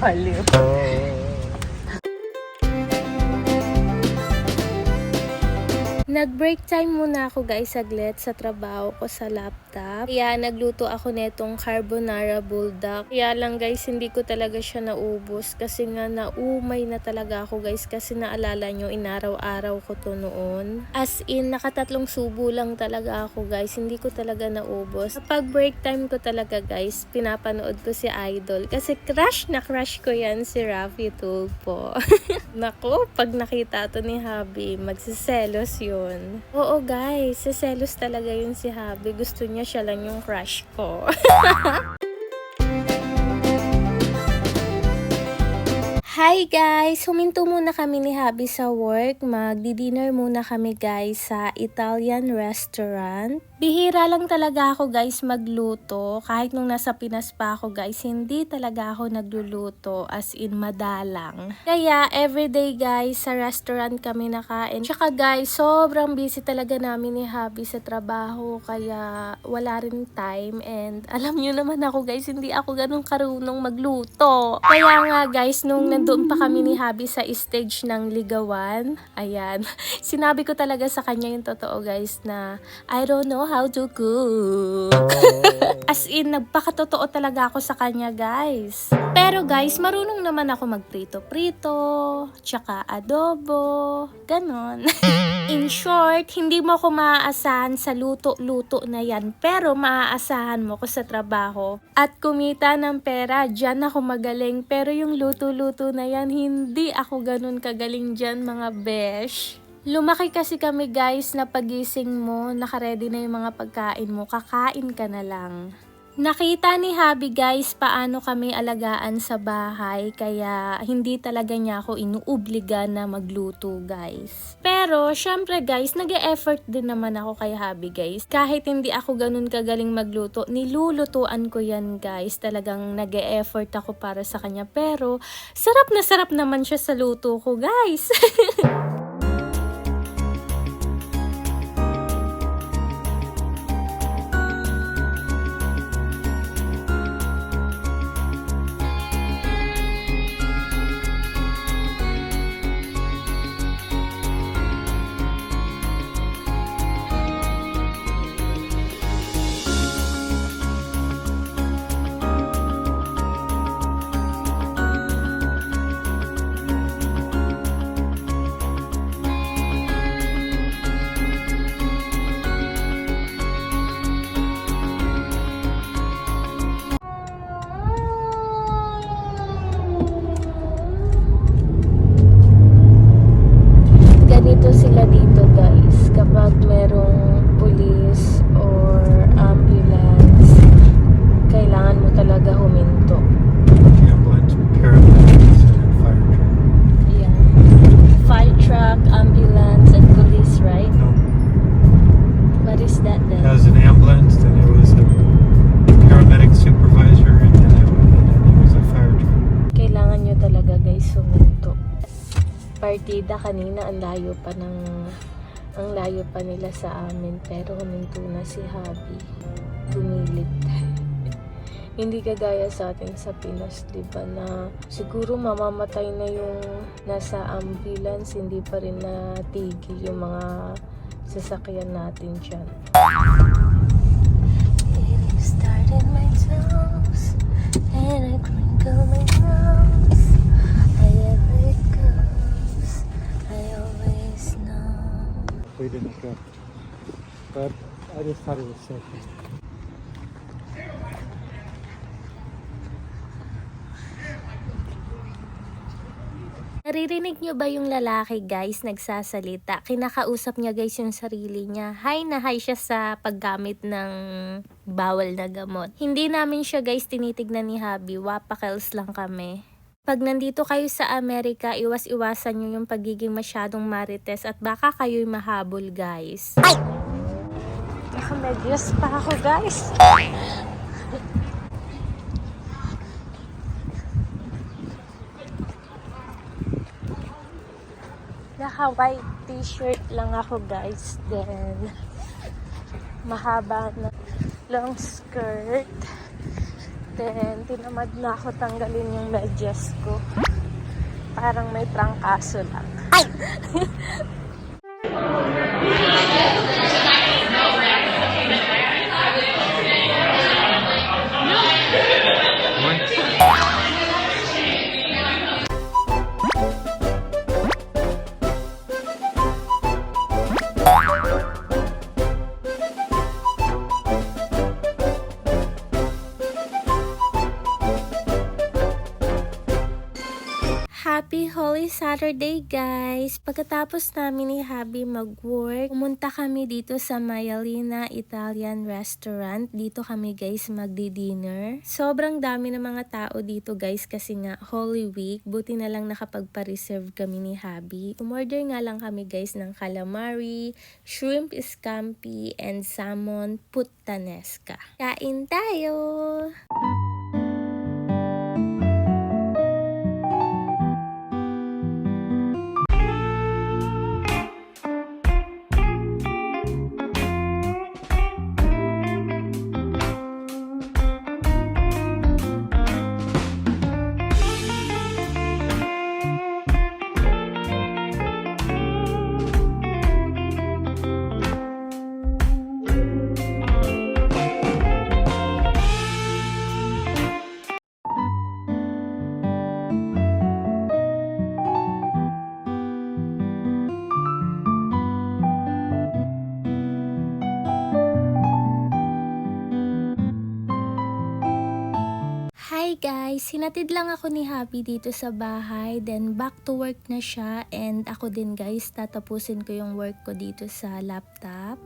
Baliw. Nag-break time muna ako guys saglit sa trabaho ko sa laptop. Kaya nagluto ako netong carbonara bulldog. Kaya lang guys hindi ko talaga siya naubos kasi nga naumay na talaga ako guys kasi naalala nyo inaraw-araw ko to noon. As in nakatatlong subo lang talaga ako guys. Hindi ko talaga naubos. Kapag break time ko talaga guys pinapanood ko si Idol kasi crush na crush ko yan si Raffy Tulfo. Naku, pag nakita to ni Habi magsiselos yun. Oo guys, seselos talaga yun si Habi. Gusto niya siya lang yung crush ko. Hi guys! Huminto muna kami ni Habi sa work. Magdi-dinner muna kami guys sa Italian restaurant. Bihira lang talaga ako guys magluto. Kahit nung nasa Pinas pa ako guys, hindi talaga ako nagluluto as in madalang. Kaya everyday guys sa restaurant kami nakain. Tsaka guys, sobrang busy talaga namin ni Habi sa trabaho. Kaya wala rin time. And alam nyo naman ako guys, hindi ako ganun karunong magluto. Kaya nga guys, nung doon pa kami ni Habi sa stage ng ligawan. Ayan. Sinabi ko talaga sa kanya yung totoo guys na I don't know how to cook. As in, nagpakatotoo talaga ako sa kanya guys. Pero guys, marunong naman ako magprito-prito, tsaka adobo, ganon. In short, hindi mo ako maaasahan sa luto-luto na yan. Pero maaasahan mo ko sa trabaho. At kumita ng pera, dyan ako magaling. Pero yung luto-luto na yan, hindi ako ganun kagaling dyan mga besh. Lumaki kasi kami guys na pagising mo, nakaredy na yung mga pagkain mo, kakain ka na lang. Nakita ni Habi guys paano kami alagaan sa bahay kaya hindi talaga niya ako inuobliga na magluto guys. Pero syempre guys nag-e-effort din naman ako kay Habi guys. Kahit hindi ako ganun kagaling magluto, nilulutuan ko yan guys. Talagang nag-e-effort ako para sa kanya pero sarap naman siya sa luto ko guys. Ganito sila dito guys, kapag merong police or ambulance, kailangan mo talaga huminto. Ambulance, paramedics, and fire truck. Yeah. Fire truck, ambulance, and police, right? No, What is that then? as an ambulance, then it was a paramedic supervisor, and then it was a fire truck. Kailangan nyo talaga guys huminto. Partida kanina ang layo pa nila sa amin pero huminto na si Habi. Tumilit. Hindi kagaya sa atin sa Pinas, di ba, na siguro mamamatay na yung nasa ambulance, hindi pa rin natigil yung mga sasakyan natin dyan. It started my toes and I crinkle my nose. I ever it goes, I always know. We didn't go, but I just thought it was safe. Naririnig nyo ba yung lalaki guys nagsasalita? Kinakausap niya guys yung sarili niya. Hi na hi siya sa paggamit ng bawal na gamot. Hindi namin siya guys tinitignan ni Habi. Wapakels lang kami. Pag nandito kayo sa Amerika, iwas-iwasan nyo yung pagiging masyadong marites at baka kayo'y mahabol guys. Ay! Nakamedyas pa ako guys. Naka-white t-shirt lang ako guys. Then, mahaba na long skirt. Then, tinamad na ako tanggalin yung medyas ko. Parang may trangkaso lang. Ay! Happy Holy Saturday, guys! Pagkatapos namin ni Habi mag-work, pumunta kami dito sa Mayalina Italian Restaurant. Dito kami, guys, magdi-dinner. Sobrang dami ng mga tao dito, guys, kasi nga Holy Week. Buti na lang nakapagpa-reserve kami ni Habi. Umorder nga lang kami, guys, ng calamari, shrimp scampi, and salmon puttanesca. Kain tayo! Hi guys! Sinatid lang ako ni Happy dito sa bahay, then back to work na siya, and ako din guys, tatapusin ko yung work ko dito sa laptop.